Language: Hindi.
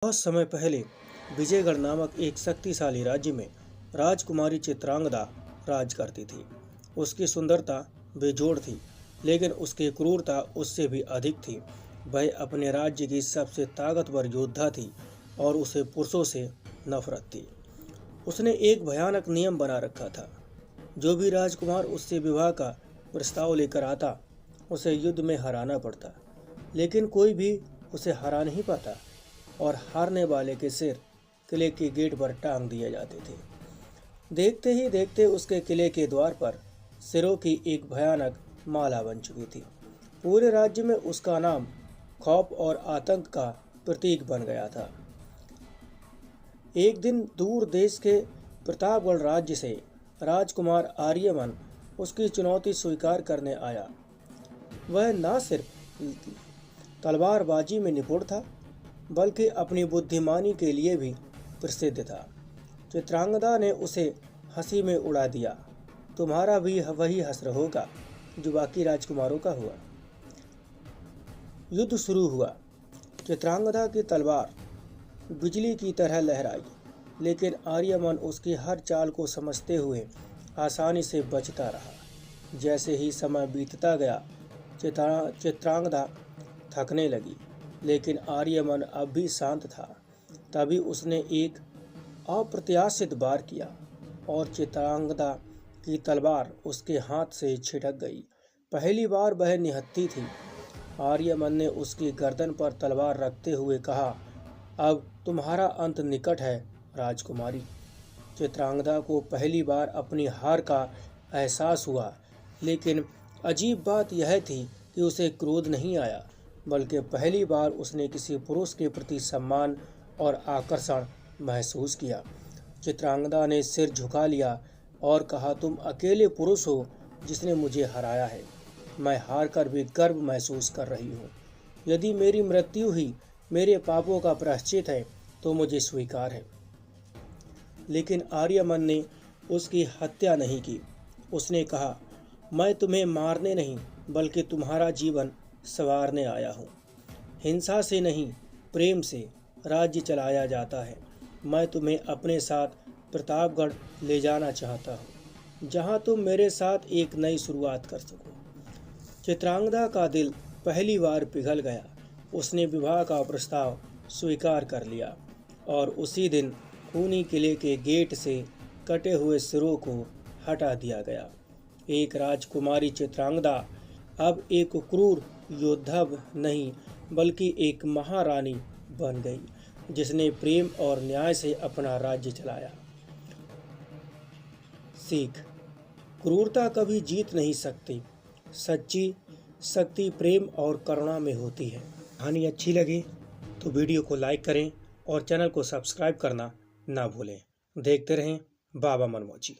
बहुत समय पहले विजयगढ़ नामक एक शक्तिशाली राज्य में राजकुमारी चित्रांगदा राज करती थी। उसकी सुंदरता बेजोड़ थी, लेकिन उसकी क्रूरता उससे भी अधिक थी। वह अपने राज्य की सबसे ताकतवर योद्धा थी और उसे पुरुषों से नफरत थी। उसने एक भयानक नियम बना रखा था। जो भी राजकुमार उससे विवाह का प्रस्ताव लेकर आता, उसे युद्ध में हराना पड़ता, लेकिन कोई भी उसे हरा नहीं पाता और हारने वाले के सिर किले के गेट पर टांग दिए जाते थे। देखते ही देखते उसके किले के द्वार पर सिरों की एक भयानक माला बन चुकी थी। पूरे राज्य में उसका नाम खौफ और आतंक का प्रतीक बन गया था। एक दिन दूर देश के प्रतापगढ़ राज्य से राजकुमार आर्यमन उसकी चुनौती स्वीकार करने आया। वह न सिर्फ तलवारबाजी में निपुण था, बल्कि अपनी बुद्धिमानी के लिए भी प्रसिद्ध था। चित्रांगदा ने उसे हंसी में उड़ा दिया। तुम्हारा भी वही हश्र होगा जो बाकी राजकुमारों का हुआ। युद्ध शुरू हुआ। चित्रांगदा की तलवार बिजली की तरह लहराई, लेकिन आर्यमन उसकी हर चाल को समझते हुए आसानी से बचता रहा। जैसे ही समय बीतता गया, चित्रांगदा थकने लगी, लेकिन आर्यमन अब भी शांत था। तभी उसने एक अप्रत्याशित वार किया और चित्रांगदा की तलवार उसके हाथ से छिटक गई। पहली बार वह निहत्थी थी। आर्यमन ने उसकी गर्दन पर तलवार रखते हुए कहा, अब तुम्हारा अंत निकट है राजकुमारी। चित्रांगदा को पहली बार अपनी हार का एहसास हुआ, लेकिन अजीब बात यह थी कि उसे क्रोध नहीं आया, बल्कि पहली बार उसने किसी पुरुष के प्रति सम्मान और आकर्षण महसूस किया। चित्रांगदा ने सिर झुका लिया और कहा, तुम अकेले पुरुष हो जिसने मुझे हराया है। मैं हार कर भी गर्व महसूस कर रही हूँ। यदि मेरी मृत्यु ही मेरे पापों का प्रायश्चित है तो मुझे स्वीकार है। लेकिन आर्यमन ने उसकी हत्या नहीं की। उसने कहा, मैं तुम्हें मारने नहीं बल्कि तुम्हारा जीवन संवारने आया हूँ। हिंसा से नहीं, प्रेम से राज्य चलाया जाता है। मैं तुम्हें अपने साथ प्रतापगढ़ ले जाना चाहता हूँ, जहाँ तुम मेरे साथ एक नई शुरुआत कर सको। चित्रांगदा का दिल पहली बार पिघल गया। उसने विवाह का प्रस्ताव स्वीकार कर लिया और उसी दिन खूनी किले के गेट से कटे हुए सिरों को हटा दिया गया। एक राजकुमारी चित्रांगदा अब एक क्रूर योद्धा नहीं, बल्कि एक महारानी बन गई, जिसने प्रेम और न्याय से अपना राज्य चलाया। सीख: क्रूरता कभी जीत नहीं सकती। सच्ची शक्ति प्रेम और करुणा में होती है। कहानी अच्छी लगी तो वीडियो को लाइक करें और चैनल को सब्सक्राइब करना ना भूलें। देखते रहें बाबा मनमोजी।